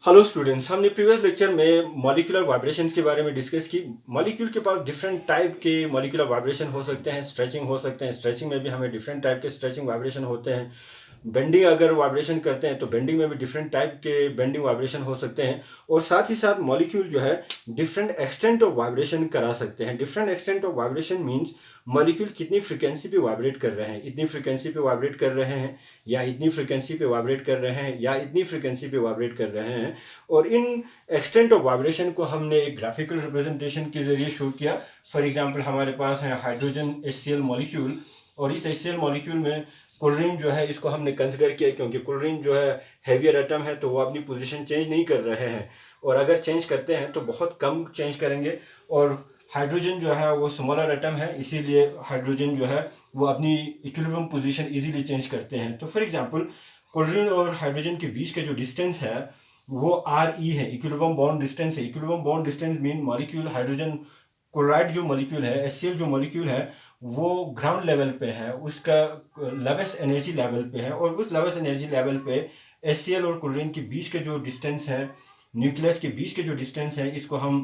Hello students, हमने previous lecture में molecular vibrations के बारे में डिस्कस की। मॉलिक्यूल के पास डिफरेंट टाइप के मॉलिक्यूलर वाइब्रेशन हो सकते हैं, स्ट्रेचिंग हो सकते हैं। स्ट्रेचिंग में भी हमें डिफरेंट टाइप के स्ट्रेचिंग वाइब्रेशन होते हैं। बेंडिंग अगर वाइब्रेशन करते हैं तो बेंडिंग में भी डिफरेंट टाइप के बेंडिंग वाइब्रेशन हो सकते हैं। और साथ ही साथ मॉलिक्यूल जो है डिफरेंट एक्सटेंट ऑफ वाइब्रेशन करा सकते हैं। Different extent of vibration means molecule कितनी फ्रिक्वेंसी पे वाइब्रेट कर रहे हैं, इतनी फ्रिक्वेंसी पे वाइब्रेट कर रहे हैं, या इतनी फ्रिक्वेंसी पे वाइब्रेट कर रहे हैं, या इतनी फ्रिक्वेंसी पे वाइब्रेट कर रहे हैं। और इन एक्सटेंट ऑफ वाइब्रेशन को हमने एक ग्राफिकल रिप्रेजेंटेशन के जरिए शो किया। फॉर एग्जांपल हमारे पास है हाइड्रोजन HCl मॉलिक्यूल, और इस HCl मॉलिक्यूल में क्लोरीन जो है इसको हमने कंसिडर किया, क्योंकि क्लोरीन जो है हैवियर एटम है तो वो अपनी पोजीशन चेंज नहीं कर रहे हैं, और अगर चेंज करते हैं तो बहुत कम चेंज करेंगे। और हाइड्रोजन जो है वो स्मॉलर एटम है, इसीलिए हाइड्रोजन जो है वो अपनी इक्विलिब्रियम पोजीशन इजीली चेंज करते हैं। तो फॉर एग्जांपल क्लोरीन और हाइड्रोजन के बीच का जो डिस्टेंस है वो RE है, इक्विलिब्रियम बॉन्ड डिस्टेंस है। Equilibrium bond distance mean molecule hydrogen chloride जो मॉलिक्यूल है, HCl जो मॉलिक्यूल है, वो ग्राउंड लेवल पे है, उसका लेवेस्ट एनर्जी लेवल पे है। और उस लेवेस्ट एनर्जी लेवल पे HCl और क्लोरीन के बीच के जो डिस्टेंस है, न्यूक्लियस के बीच के जो डिस्टेंस है, इसको हम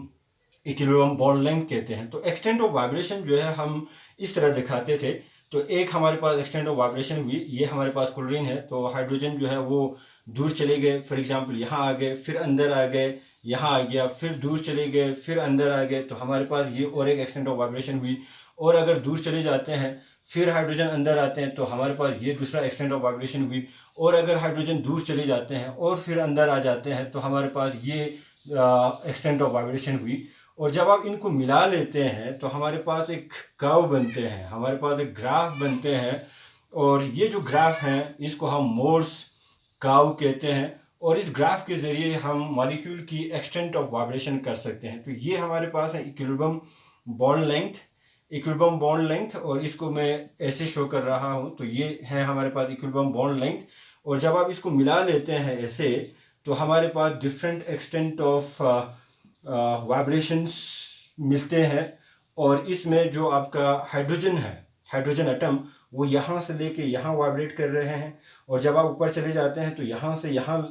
इक्विलिब्रियम बॉन्ड लेंथ कहते हैं। तो एक्सटेंट ऑफ वाइब्रेशन जो है हम इस तरह दिखाते थे। तो एक हमारे पास एक्सटेंट ऑफ वाइब्रेशन हुई, ये हमारे पास क्लोरीन है, तो हाइड्रोजन जो है वो दूर चले गए। फॉर एग्जांपल यहाँ आ गए, फिर अंदर आ गए, यहाँ आ गया, फिर दूर चले गए, फिर अंदर आ गए, तो हमारे पास ये और एक एक्सटेंट ऑफ वाइब्रेशन हुई। और अगर दूर चले जाते हैं, फिर हाइड्रोजन अंदर आते हैं, तो हमारे पास ये दूसरा एक्सटेंट ऑफ वाइब्रेशन हुई। और अगर हाइड्रोजन दूर चले जाते हैं और फिर अंदर आ जाते हैं, तो हमारे पास ये एक्सटेंट ऑफ वाइब्रेशन हुई। और जब आप इनको मिला लेते हैं तो हमारे पास एक कर्व बनते हैं, हमारे पास एक ग्राफ बनते हैं। और ये जो ग्राफ हैं इसको हम मोर्स कर्व कहते हैं। और इस ग्राफ के ज़रिए हम मॉलिक्यूल की एक्सटेंट ऑफ वाइब्रेशन कर सकते हैं। तो ये हमारे पास है equilibrium bond length, equilibrium bond length, और इसको मैं ऐसे शो कर रहा हूँ। तो ये है हमारे पास इक्विलिब्रियम बॉन्ड लेंथ। और जब आप इसको मिला लेते हैं ऐसे, तो हमारे पास डिफरेंट एक्सटेंट ऑफ वाइब्रेशंस मिलते हैं। और इसमें जो आपका हाइड्रोजन है, हाइड्रोजन एटम, वो यहाँ से लेके यहाँ वाइब्रेट कर रहे हैं। और जब आप ऊपर चले जाते हैं तो यहाँ से यहाँ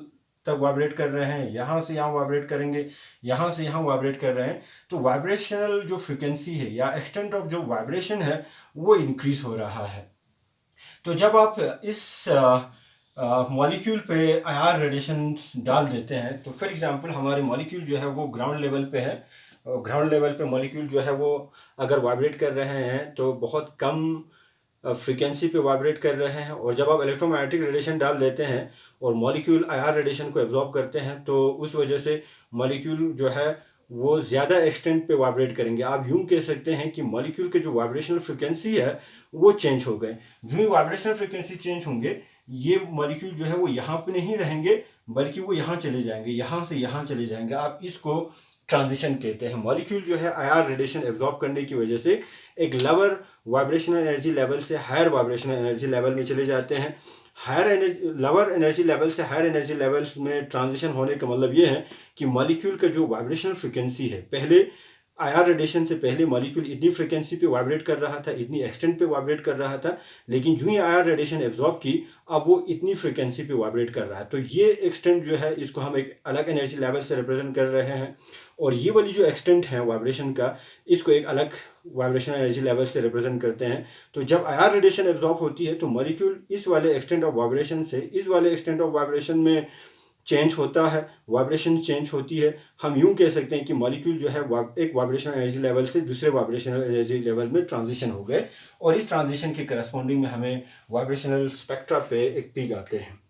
तक वाइब्रेट कर रहे हैं, यहाँ से यहाँ वाइब्रेट करेंगे, यहाँ से यहाँ वाइब्रेट कर रहे हैं। तो वाइब्रेशनल जो फ्रिक्वेंसी है या एक्सटेंट ऑफ जो वाइब्रेशन है वो इंक्रीज हो रहा है। तो जब आप इस मॉलिक्यूल पे IR रेडिएशन डाल देते हैं, तो फॉर एग्जांपल हमारे मॉलिक्यूल जो है वो ग्राउंड लेवल पे है। ग्राउंड लेवल पे मॉलिक्यूल जो है वो अगर वाइब्रेट कर रहे हैं तो बहुत कम फ्रीक्वेंसी पे वाइब्रेट कर रहे हैं। और जब आप इलेक्ट्रोमैग्नेटिक रेडिएशन डाल देते हैं और मॉलिक्यूल IR रेडिएशन को एब्जॉर्ब करते हैं, तो उस वजह से मॉलिक्यूल जो है वो ज़्यादा एक्सटेंट पे वाइब्रेट करेंगे। आप यूं कह सकते हैं कि मॉलिक्यूल के जो वाइब्रेशनल फ्रिक्वेंसी है वो चेंज हो गए। जो ही वाइब्रेशनल फ्रिक्वेंसी चेंज होंगे, ये मॉलिक्यूल जो है वो यहाँ पे नहीं रहेंगे, बल्कि वो यहाँ चले जाएंगे, यहाँ से यहाँ चले जाएंगे। आप इसको ट्रांजिशन कहते हैं। मॉलिक्यूल जो है IR रेडिएशन एब्जॉर्ब करने की वजह से एक लोअर वाइब्रेशनल एनर्जी लेवल से हायर वाइब्रेशनल एनर्जी लेवल में चले जाते हैं। Higher energy, lower energy level से हायर एनर्जी लेवल में ट्रांजिशन होने का मतलब ये है कि मॉलिक्यूल का जो वाइब्रेशनल फ्रिक्वेंसी है, पहले IR रेडिएशन से पहले मॉलिक्यूल इतनी फ्रिक्वेंसी पे वाइब्रेट कर रहा था, इतनी एक्सटेंट पे वाइब्रेट कर रहा था, लेकिन जो ही IR रेडिएशन एब्जॉर्ब की, अब वो इतनी फ्रिक्वेंसी पे वाइब्रेट कर रहा है। तो ये एक्सटेंट जो है इसको हम एक अलग एनर्जी लेवल से रिप्रेजेंट कर रहे हैं। और ये वाली जो एक्सटेंट है वाइब्रेशन का, इसको एक अलग वाइब्रेशनल एनर्जी लेवल से रिप्रेजेंट करते हैं। तो जब IR रेडिएशन एब्जॉर्ब होती है तो मॉलिक्यूल इस वाले एक्सटेंट ऑफ वाइब्रेशन से इस वाले एक्सटेंट ऑफ वाइब्रेशन में चेंज होता है, वाइब्रेशन चेंज होती है। हम यूं कह सकते हैं कि मॉलिक्यूल जो है एक वाइब्रेशनल एनर्जी लेवल से दूसरे वाइब्रेशनल एनर्जी लेवल में ट्रांजिशन हो गए। और इस ट्रांजिशन के करस्पॉन्डिंग में हमें वाइब्रेशनल स्पेक्ट्रा पे एक पीक आते हैं।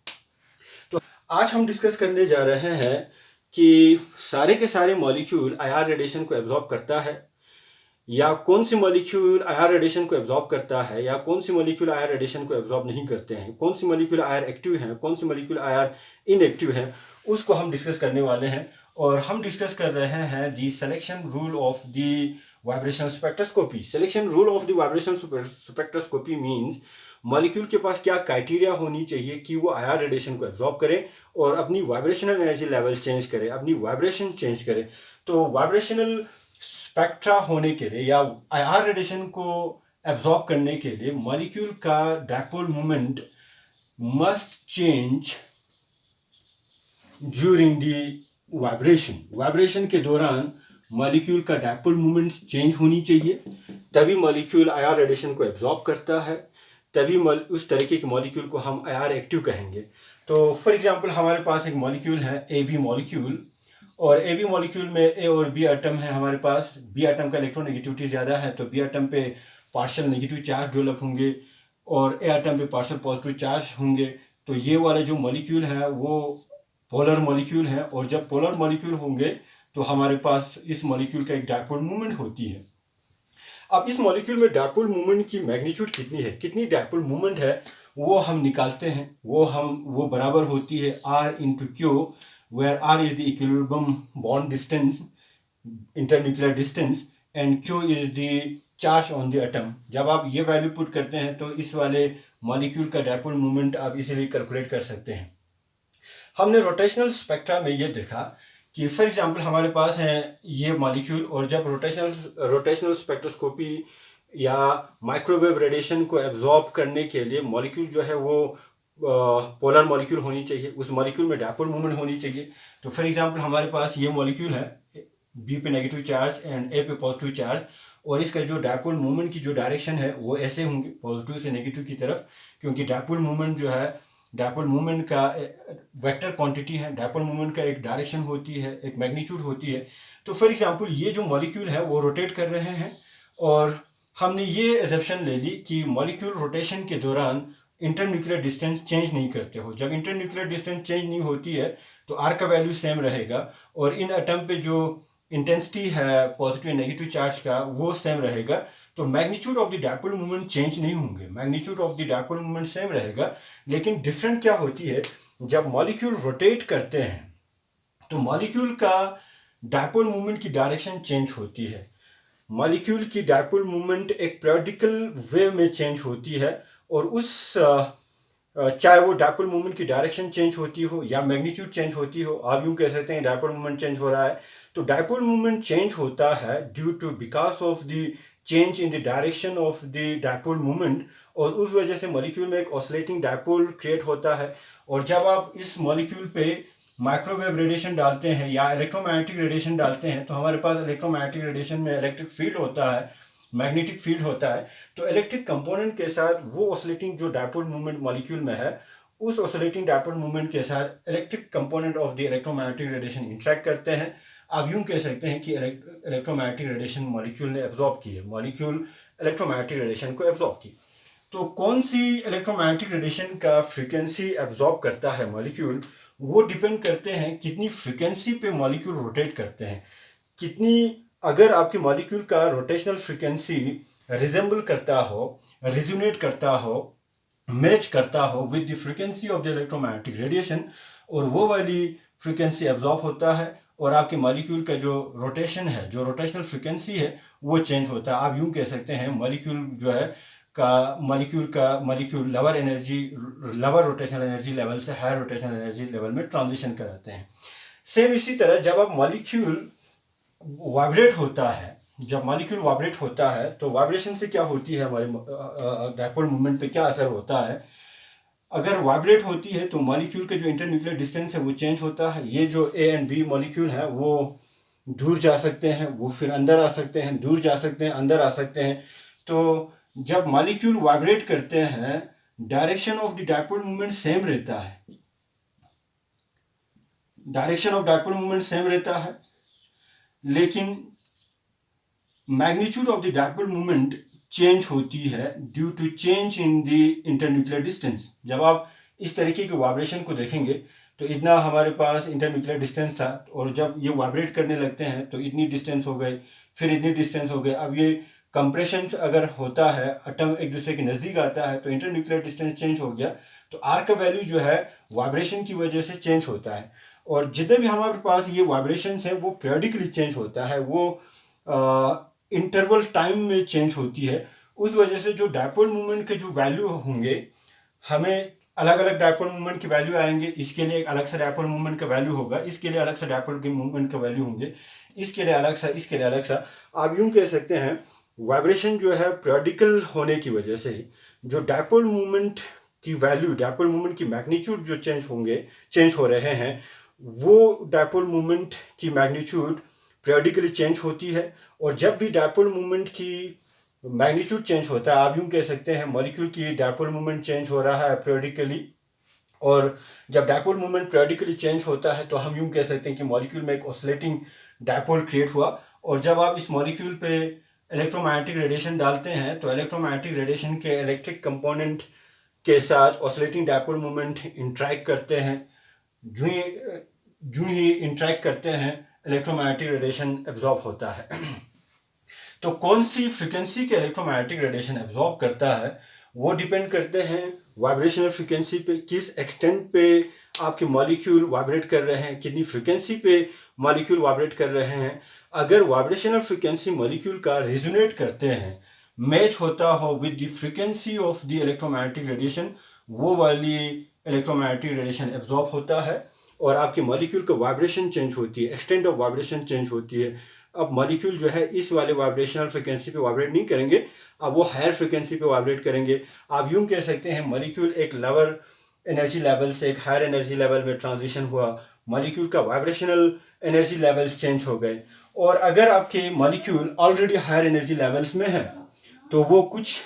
तो आज हम डिस्कस करने जा रहे हैं कि सारे के सारे मॉलिक्यूल IR रेडिएशन को एब्जॉर्ब करता है, या कौन सी मॉलिक्यूल IR रेडिएशन को एब्जॉर्ब करता है, या कौन सी मॉलिक्यूल IR रेडिएशन को एब्जॉर्ब नहीं करते हैं, कौन सी मॉलिक्यूल IR एक्टिव हैं, कौन सी मॉलिक्यूल IR इनएक्टिव हैं, उसको हम डिस्कस करने वाले हैं। और हम डिस्कस कर रहे हैं the selection rule of the vibrational spectroscopy. Selection rule of the vibrational spectroscopy means molecule के पास क्या क्राइटेरिया होनी चाहिए कि वो IR रेडिएशन को एब्जॉर्ब करे और अपनी वाइब्रेशनल एनर्जी लेवल चेंज करे, अपनी वाइब्रेशन चेंज करे। तो वाइब्रेशनल स्पेक्ट्रा होने के लिए या IR रेडिएशन को एब्जॉर्ब करने के लिए मॉलिक्यूल का dipole moment must change during the vibration के दौरान मॉलिक्यूल का डायपोल मूवमेंट चेंज होनी चाहिए, तभी मॉलिक्यूल आईआर रेडिएशन को एब्जॉर्ब करता है, तभी उस तरीके के मॉलिक्यूल को हम आईआर एक्टिव कहेंगे। तो फॉर एग्जांपल हमारे पास एक मॉलिक्यूल है ए बी मॉलिक्यूल, और ए बी मॉलिक्यूल में ए और बी एटम है हमारे पास। बी एटम का इलेक्ट्रोनेगेटिविटी ज़्यादा है, तो बी एटम पे पार्शियल नेगेटिव चार्ज डेवलप होंगे और ए एटम पे पार्शियल पॉजिटिव चार्ज होंगे। तो ये वाले जो मॉलिक्यूल हैं वो पोलर मॉलिक्यूल हैं, और जब पोलर मॉलिक्यूल होंगे तो हमारे पास इस मॉलिक्यूल का एक डायपोल मूवमेंट होती है। अब इस मॉलिक्यूल में डायपोल मूवमेंट की मैग्नीट्यूड कितनी है, कितनी डायपोल मूवमेंट है, वो हम निकालते हैं। वो बराबर होती है r into q, where r is the equilibrium bond distance, internuclear distance, and q is the charge on the atom. जब आप ये वैल्यू पुट करते हैं तो इस वाले मॉलिक्यूल का डायपोल मूवमेंट आप इजीली कैलकुलेट कर सकते हैं। हमने रोटेशनल स्पेक्ट्रा में ये देखा कि फॉर एग्जांपल हमारे पास है ये मॉलिक्यूल, और जब रोटेशनल स्पेक्ट्रोस्कोपी या माइक्रोवेव रेडिएशन को एब्जॉर्ब करने के लिए मॉलिक्यूल जो है वो पोलर मॉलिक्यूल होनी चाहिए, उस मॉलिक्यूल में डायपोल मूवमेंट होनी चाहिए। तो फॉर एग्जांपल हमारे पास ये मॉलिक्यूल है, बी पे नेगेटिव चार्ज एंड ए पे पॉजिटिव चार्ज, और इसका जो डायपोल मूवमेंट की जो डायरेक्शन है वो ऐसे होंगे पॉजिटिव से नेगेटिव की तरफ, क्योंकि डायपोल मूवमेंट जो है, डायपोल मूवमेंट का वेक्टर क्वांटिटी है, डायपोल मूवमेंट का एक डायरेक्शन होती है, एक मैग्नीट्यूड होती है। तो फॉर एग्जांपल ये जो मॉलिक्यूल है वो रोटेट कर रहे हैं, और हमने ये एजप्शन ले ली कि मॉलिक्यूल रोटेशन के दौरान इंटरन्यूक्लियर डिस्टेंस चेंज नहीं करते हो। जब इंटरन्यूक्लियर डिस्टेंस चेंज नहीं होती है तो आर का वैल्यू सेम रहेगा, और इन एटम पे जो इंटेंसिटी है पॉजिटिव नेगेटिव चार्ज का वो सेम रहेगा। तो magnitude of the dipole movement change नहीं होंगे, magnitude of the dipole movement same रहेगा। लेकिन डिफरेंट क्या होती है, जब मॉलिक्यूल रोटेट करते हैं तो मॉलिक्यूल का डायपोल मूवमेंट की डायरेक्शन चेंज होती है। मॉलिक्यूल की डायपोल मूवमेंट एक पीरियोडिकल वे में चेंज होती है, और चाहे वो डायपोल मूवमेंट की डायरेक्शन चेंज होती हो या मैग्नीट्यूड चेंज होती हो, आप यूं कह सकते हैं डायपोल मूवमेंट चेंज हो रहा है। तो डायपोल मूवमेंट चेंज होता है due to because of the change in the direction of the dipole movement, और उस वजह से मॉलिक्यूल में एक ऑसिलेटिंग डायपोल क्रिएट होता है। और जब आप इस मॉलिक्यूल पे माइक्रोवेव रेडिएशन डालते हैं या इलेक्ट्रोमैग्नेटिक रेडिएशन डालते हैं, तो हमारे पास इलेक्ट्रोमैग्नेटिक रेडिएशन में इलेक्ट्रिक फील्ड होता है, मैग्नेटिक फील्ड होता है। तो इलेक्ट्रिक कंपोनेंट के साथ वो ऑसिलेटिंग जो डायपोल मूवमेंट मॉलिक्यूल में है, उस ऑसिलेटिंग डायपोल मूवमेंट के साथ electric component of the electromagnetic radiation interact करते हैं। आप यूं कह सकते हैं कि इलेक्ट्रोमैग्नेटिक रेडिएशन मॉलिक्यूल ने एब्जॉर्ब की है, मॉलिक्यूल इलेक्ट्रोमैग्नेटिक रेडिएशन को एब्जॉर्ब की। तो कौन सी इलेक्ट्रोमैग्नेटिक रेडिएशन का फ्रीक्वेंसी एब्जॉर्ब करता है मॉलिक्यूल, वो डिपेंड करते हैं कितनी फ्रीक्वेंसी पे मॉलिक्यूल रोटेट करते हैं। कितनी, अगर आपके मॉलिक्यूल का रोटेशनल फ्रीक्वेंसी रिजेंबल करता हो, रिजोनेट करता हो, मैच करता हो with the frequency of the electromagnetic radiation, और वो वाली फ्रीक्वेंसी एब्जॉर्ब होता है, और आपके मॉलिक्यूल का जो रोटेशन है, जो रोटेशनल फ्रीक्वेंसी है वो चेंज होता है। आप यूं कह सकते हैं मॉलिक्यूल जो है molecule lower rotational energy level से हायर रोटेशनल एनर्जी लेवल में ट्रांजिशन कराते हैं। सेम इसी तरह जब आप मॉलिक्यूल वाइब्रेट होता है, जब मॉलिक्यूल वाइब्रेट होता है तो वाइब्रेशन से क्या होती है, हमारे डायपोल मूवमेंट पे क्या असर होता है। अगर वाइब्रेट होती है तो मॉलिक्यूल का जो इंटरन्यूक्लियर डिस्टेंस है वो चेंज होता है। ये जो ए एंड बी मॉलिक्यूल है वो दूर जा सकते हैं, वो फिर अंदर आ सकते हैं, दूर जा सकते हैं, अंदर आ सकते हैं। तो जब मॉलिक्यूल वाइब्रेट करते हैं, direction of the dipole movement same रहता है, direction of dipole movement same रहता है, लेकिन magnitude of the dipole movement change होती है due to change in the internuclear distance. जब आप इस तरीके के वाइब्रेशन को देखेंगे तो इतना हमारे पास इंटरन्यूक्लियर डिस्टेंस था, और जब ये वाइब्रेट करने लगते हैं तो इतनी डिस्टेंस हो गई, फिर इतनी डिस्टेंस हो गई। अब ये कंप्रेशन अगर होता है, एटम एक दूसरे के नज़दीक आता है तो इंटरन्यूक्लियर डिस्टेंस चेंज हो गया, तो आर का वैल्यू जो है वाइब्रेशन की वजह से चेंज होता है। और जितने भी हमारे पास ये वाइब्रेशन है वो पीरियडिकली चेंज होता है, वो इंटरवल टाइम में चेंज होती है। उस वजह से जो डायपोल मूवमेंट के जो वैल्यू होंगे, हमें अलग अलग डायपोल मूवमेंट के वैल्यू आएंगे। इसके लिए एक अलग सा डायपोल मूवमेंट का वैल्यू होगा, इसके लिए अलग सा डायपोल के मूवमेंट का वैल्यू होंगे, इसके लिए अलग सा, इसके लिए अलग सा। आप यूं कह सकते हैं वाइब्रेशन जो है पीरियडिकल होने की वजह से जो डायपोल मूवमेंट की वैल्यू, डायपोल मूवमेंट की मैग्नीट्यूड जो चेंज हो रहे हैं, वो डायपोल मूवमेंट की मैग्नीट्यूड पीरियडिकली चेंज होती है। और जब भी डायपोल मूवमेंट की मैग्नीट्यूड चेंज होता है, आप यूँ कह सकते हैं मॉलिक्यूल की डायपोल मूवमेंट चेंज हो रहा है पीरियडिकली। और जब डायपोल मूवमेंट पीरियडिकली चेंज होता है तो हम यूँ कह सकते हैं कि मॉलिक्यूल में एक ऑसिलेटिंग डायपोल क्रिएट हुआ। और जब आप इस मॉलिक्यूल पे इलेक्ट्रोमैग्नेटिक रेडिएशन डालते हैं तो इलेक्ट्रोमैग्नेटिक रेडिएशन के इलेक्ट्रिक कंपोनेंट के साथ ऑसिलेटिंग डायपोल मूवमेंट इंटरैक्ट करते हैं। जो ही इंटरैक्ट करते हैं इलेक्ट्रोमैग्नेटिक रेडिएशन एब्जॉर्ब होता है। तो कौन सी फ्रिक्वेंसी के इलेक्ट्रोमैग्नेटिक रेडिएशन एब्जॉर्ब करता है वो डिपेंड करते हैं वाइब्रेशनल फ्रिक्वेंसी पे, किस एक्सटेंट पे आपके मॉलिक्यूल वाइब्रेट कर रहे हैं, कितनी फ्रिक्वेंसी पे मॉलिक्यूल वाइब्रेट कर रहे हैं। अगर वाइब्रेशनल फ्रिक्वेंसी मॉलिक्यूल का रिजोनेट करते हैं, मैच होता हो with the frequency of the electromagnetic radiation, वो वाली इलेक्ट्रोमैग्नेटिक रेडिएशन एब्जॉर्ब होता है और आपके मॉलिक्यूल का वाइब्रेशन चेंज होती है, एक्सटेंट ऑफ वाइब्रेशन चेंज होती है। अब मॉलिक्यूल जो है इस वाले वाइब्रेशनल फ्रिक्वेंसी पे वाइब्रेट नहीं करेंगे, अब वो हायर फ्रिक्वेंसी पे वाइब्रेट करेंगे। आप यूं कह सकते हैं मॉलिक्यूल एक लोअर एनर्जी लेवल से एक हायर एनर्जी लेवल में ट्रांजिशन हुआ, मॉलिक्यूल का वाइब्रेशनल एनर्जी लेवल चेंज हो गए। और अगर आपके molecule already higher energy levels में है तो वो कुछ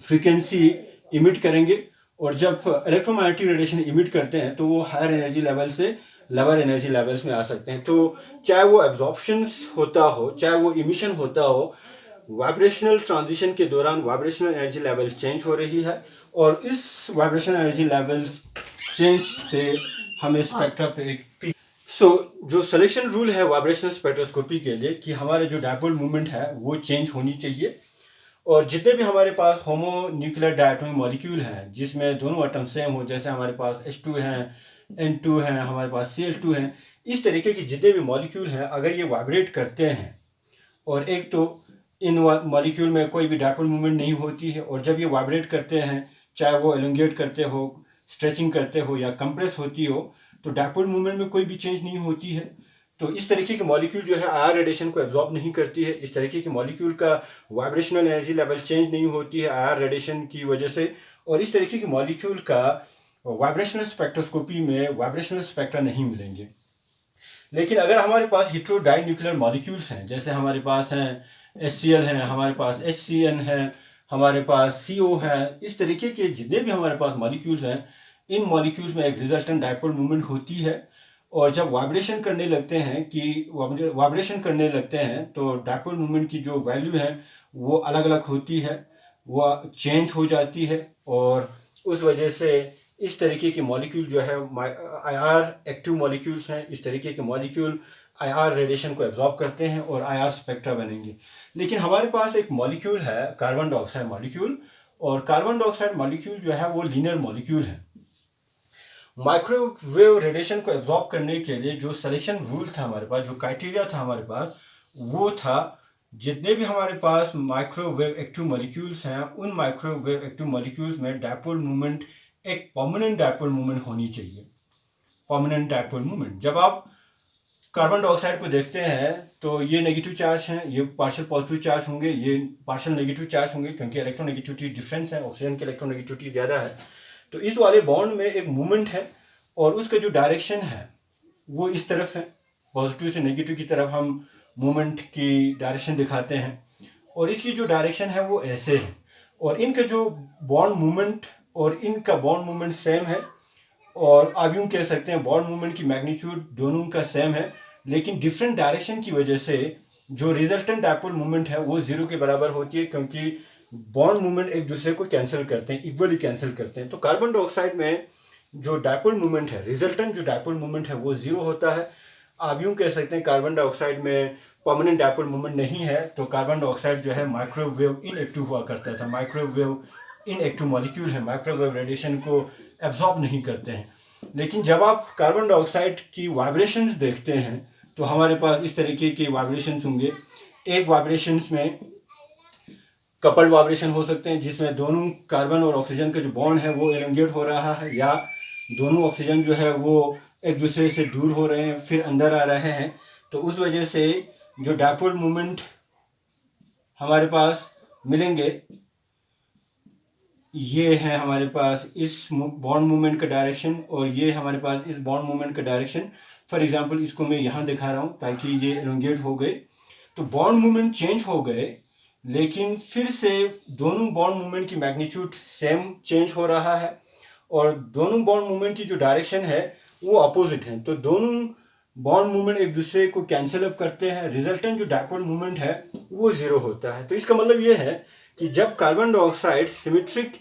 फ्रीक्वेंसी इमिट करेंगे, और जब इलेक्ट्रोमैग्नेटिक रेडिएशन इमिट करते हैं तो वो हायर एनर्जी लेवल से लोअर एनर्जी लेवल्स में आ सकते हैं। तो चाहे वो एब्जॉर्प्शंस होता हो, चाहे वो इमिशन होता हो, वाइब्रेशनल ट्रांजिशन के दौरान वाइब्रेशनल एनर्जी लेवल चेंज हो रही है। और इस वाइब्रेशनल एनर्जी लेवल चेंज से हमें स्पेक्ट्रा पे एक जो सिलेक्शन रूल है वाइब्रेशनल स्पेक्ट्रोस्कोपी के लिए कि हमारे जो डायपोल मूवमेंट है वो चेंज होनी चाहिए। और जितने भी हमारे पास होमो न्यूक्लियर डायटोमिक मॉलिक्यूल हैं जिसमें दोनों एटम सेम हो, जैसे हमारे पास H2 हैं, N2 हैं, हमारे पास Cl2 हैं, इस तरीके के जितने भी मॉलिक्यूल हैं अगर ये वाइब्रेट करते हैं और एक तो इन मॉलिक्यूल में कोई भी डायपोल मूवमेंट नहीं होती है, और जब ये वाइब्रेट करते हैं चाहे वो एलोंगेट करते हो, स्ट्रेचिंग करते हो या कंप्रेस होती हो, तो डायपोल मूवमेंट में कोई भी चेंज नहीं होती है। तो इस तरीके की मॉलिक्यूल जो है आर रेडिएशन को एब्जॉर्ब नहीं करती है। इस तरीके की मॉलिक्यूल का वाइब्रेशनल एनर्जी लेवल चेंज नहीं होती है आर रेडिएशन की वजह से, और इस तरीके की मॉलिक्यूल का वाइब्रेशनल स्पेक्ट्रोस्कोपी में वाइब्रेशनल स्पेक्ट्रा नहीं मिलेंगे। लेकिन अगर हमारे पास हिट्रो डाई न्यूक्लियर मॉलिक्यूल्स हैं, जैसे हमारे पास हैं HCl हैं, हमारे पास HCN है, हमारे पास CO है, इस तरीके के जितने भी हमारे पास मॉलिक्यूल्स हैं, इन मॉलिक्यूल्स में एक रिजल्टेंट डायपोल मूवमेंट होती है। और जब वाइब्रेशन करने लगते हैं तो डायपोल मूवमेंट की जो वैल्यू है वो अलग अलग होती है, वो चेंज हो जाती है। और उस वजह से इस तरीके के मॉलिक्यूल जो है IR एक्टिव मॉलिक्यूल्स हैं, इस तरीके के मॉलिक्यूल IR रेडिएशन को एब्जॉर्ब करते हैं और IR स्पेक्ट्रा बनेंगे। लेकिन हमारे पास एक मॉलिक्यूल है कार्बन डाइऑक्साइड मॉलिक्यूल, और कार्बन डाइऑक्साइड मॉलिक्यूल जो है वो लीनियर मॉलिक्यूल है। माइक्रोवेव रेडिएशन को एब्जॉर्ब करने के लिए जो सिलेक्शन रूल था हमारे पास, जो क्राइटेरिया था हमारे पास, वो था जितने भी हमारे पास माइक्रोवेव एक्टिव मॉलिक्यूल्स हैं उन माइक्रोवेव एक्टिव मॉलिक्यूल्स में डायपोल मूवमेंट एक परमानेंट डायपोल मूवमेंट होनी चाहिए। परमानेंट डायपोल मूवमेंट, जब आप कार्बन डाइऑक्साइड को देखते हैं तो ये नेगेटिव चार्ज हैं, ये पार्शियल पॉजिटिव चार्ज होंगे, ये पार्शियल नेगेटिव चार्ज होंगे, क्योंकि इलेक्ट्रोनेगेटिविटी डिफरेंस है, ऑक्सीजन की इलेक्ट्रोनेगेटिविटी ज़्यादा है। तो इस वाले बॉन्ड में एक मूवमेंट है और उसका जो डायरेक्शन है वो इस तरफ है, पॉजिटिव से नेगेटिव की तरफ हम मूवमेंट की डायरेक्शन दिखाते हैं, और इसकी जो डायरेक्शन है वो ऐसे है। और इनका जो बॉन्ड मूवमेंट और इनका बॉन्ड मूवमेंट सेम है, और आप यूँ कह सकते हैं बॉन्ड मूवमेंट की मैग्नीट्यूड दोनों का सेम है, लेकिन डिफरेंट डायरेक्शन की वजह से जो रिजल्टेंट डायपोल मूवमेंट है वो जीरो के बराबर होती है, क्योंकि बॉन्ड मूवमेंट एक दूसरे को कैंसिल करते हैं, इक्वली कैंसिल करते हैं। तो कार्बन डाइऑक्साइड में जो डायपोल मूवमेंट है, रिजल्टेंट जो डायपोल मूवमेंट है वो जीरो होता है। आप यूँ कह सकते हैं कार्बन डाइऑक्साइड में परमानेंट डायपोल मूवमेंट नहीं है, तो कार्बन डाइऑक्साइड जो है माइक्रोवेव इनएक्टिव हुआ करता था, माइक्रोवेव इनएक्टिव मॉलिक्यूल है, माइक्रोवेव रेडिएशन को एब्जॉर्ब नहीं करते हैं। लेकिन जब आप कार्बन डाइऑक्साइड की वाइब्रेशंस देखते हैं तो हमारे पास इस तरीके के वाइब्रेशंस होंगे। एक वाइब्रेशंस में कपल्ड वाइब्रेशन हो सकते हैं जिसमें दोनों कार्बन और ऑक्सीजन का जो बॉन्ड है वो एलोंगेट हो रहा है, या दोनों ऑक्सीजन जो है वो एक दूसरे से दूर हो रहे हैं फिर अंदर आ रहे हैं। तो उस वजह से जो डायपोल मूवमेंट हमारे पास मिलेंगे ये है हमारे पास इस बॉन्ड मूवमेंट का डायरेक्शन और ये हमारे पास इस बॉन्ड मूवमेंट का डायरेक्शन। फॉर एग्जांपल इसको मैं यहाँ दिखा रहा हूँ ताकि ये एलोंगेट हो गए। तो बॉन्ड मूवमेंट चेंज हो गए, लेकिन फिर से दोनों बॉन्ड मूवमेंट की मैग्नीट्यूड सेम चेंज हो रहा है और दोनों बॉन्ड मूवमेंट की जो डायरेक्शन है वो अपोजिट है। तो दोनों बॉन्ड मूवमेंट एक दूसरे को कैंसिल अप करते हैं, रिजल्टेंट जो डायपोल मूवमेंट है वो जीरो होता है। तो इसका मतलब ये है कि जब कार्बन डाइऑक्साइड सिमेट्रिक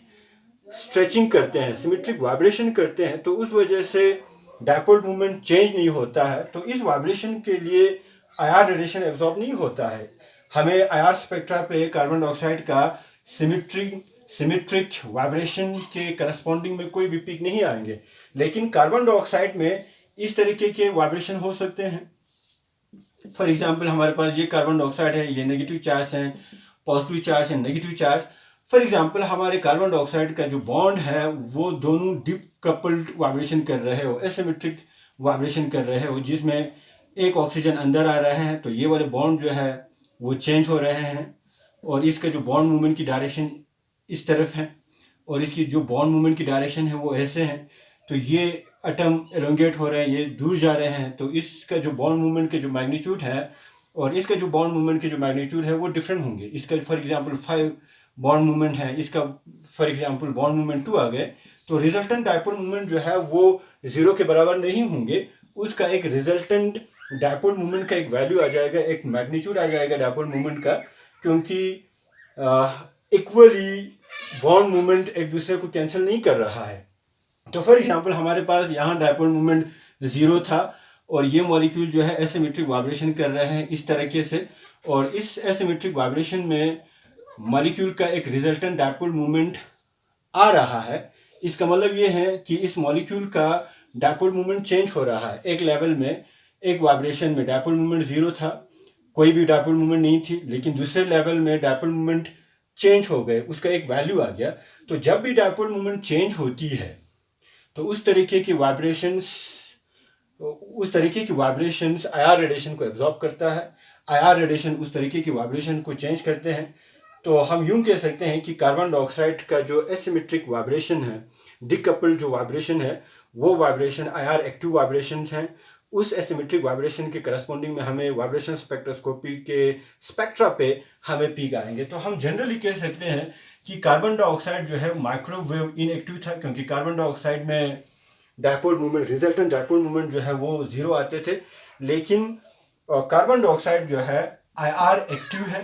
स्ट्रेचिंग करते हैं, सिमेट्रिक वाइब्रेशन करते हैं, तो उस वजह से डायपोल मूवमेंट चेंज नहीं होता है। तो इस वाइब्रेशन के लिए आईआर रेडिएशन एब्जॉर्ब नहीं होता है। हमें आईआर स्पेक्ट्रा पे कार्बन डाइऑक्साइड का सिमेट्रिक वाइब्रेशन के करस्पॉन्डिंग में कोई भी पीक नहीं आएंगे, लेकिन कार्बन डाइऑक्साइड में इस तरीके के वाइब्रेशन हो सकते हैं। फॉर एग्जाम्पल हमारे पास ये कार्बन डाइऑक्साइड है, ये नेगेटिव चार्ज है, पॉजिटिव चार्ज है, नेगेटिव चार्ज। फॉर एग्जाम्पल हमारे कार्बन डाइऑक्साइड का जो बॉन्ड है वो दोनों डिप कपल्ड वाइब्रेशन कर रहे हो, एसिमेट्रिक वाइब्रेशन कर रहे हो, जिसमें एक ऑक्सीजन अंदर आ रहे हैं तो ये वाले बॉन्ड जो है वो चेंज हो रहे हैं और इसका जो बॉन्ड मूवमेंट की डायरेक्शन इस तरफ है और इसकी जो बॉन्ड मूवमेंट की डायरेक्शन है वो ऐसे हैं। तो ये एटम एलोंगेट हो रहे हैं, ये दूर जा रहे हैं, तो इसका जो बॉन्ड मूवमेंट के जो मैग्नीट्यूड है और इसका जो बॉन्ड मूवमेंट के जो मैग्नीट्यूड है वो डिफरेंट होंगे। इसका फॉर एग्जांपल 5 बॉन्ड मूवमेंट है, इसका फॉर एग्जांपल बॉन्ड मूवमेंट 2 आ गए, तो रिजल्टेंट डायपोल मूवमेंट जो है वो 0 के बराबर नहीं होंगे। उसका एक रिजल्टेंट डायपोल मूवमेंट का एक वैल्यू आ जाएगा, एक मैग्नीट्यूड आ जाएगा डायपोल मूवमेंट का, क्योंकि इक्वली बॉन्ड मूवमेंट एक दूसरे को कैंसिल नहीं कर रहा है। तो फॉर एग्जांपल हमारे पास यहाँ डायपोल मूवमेंट 0 था और ये मॉलिक्यूल जो है एसिमेट्रिक वाइब्रेशन कर रहे हैं इस तरीके से, और इस एसिमेट्रिक वाइब्रेशन में मॉलिक्यूल का एक रिजल्टेंट डायपोल मूवमेंट आ रहा है। इसका मतलब ये है कि इस मॉलिक्यूल का डायपोल मूवमेंट चेंज हो रहा है। एक लेवल में, एक वाइब्रेशन में डायपोल मूवमेंट 0 था, कोई भी डायपोल मूवमेंट नहीं थी, लेकिन दूसरे लेवल में डायपोल मूवमेंट चेंज हो गए, उसका एक वैल्यू आ गया। तो जब भी डायपोल मूवमेंट चेंज होती है तो उस तरीके की वाइब्रेशंस आईआर रेडिएशन को एब्जॉर्ब करता है। आईआर रेडिएशन उस तरीके की वाइब्रेशन को चेंज करते हैं। तो हम यूं कह सकते हैं कि कार्बन डाइऑक्साइड का जो एसिमेट्रिक वाइब्रेशन है, डिकपल्ड जो वाइब्रेशन है, वो वाइब्रेशन आईआर एक्टिव वाइब्रेशंस हैं। उस एसिमेट्रिक वाइब्रेशन के करस्पॉन्डिंग में हमें वाइब्रेशन स्पेक्ट्रोस्कोपी के स्पेक्ट्रा पे हमें पीक आएंगे। तो हम जनरली कह सकते हैं कि कार्बन डाइऑक्साइड जो है माइक्रोवेव इनएक्टिव था, क्योंकि कार्बन डाइऑक्साइड में dipole movement, resultant dipole movement जो है वो 0 आते थे, लेकिन कार्बन डाइऑक्साइड जो है आईआर एक्टिव है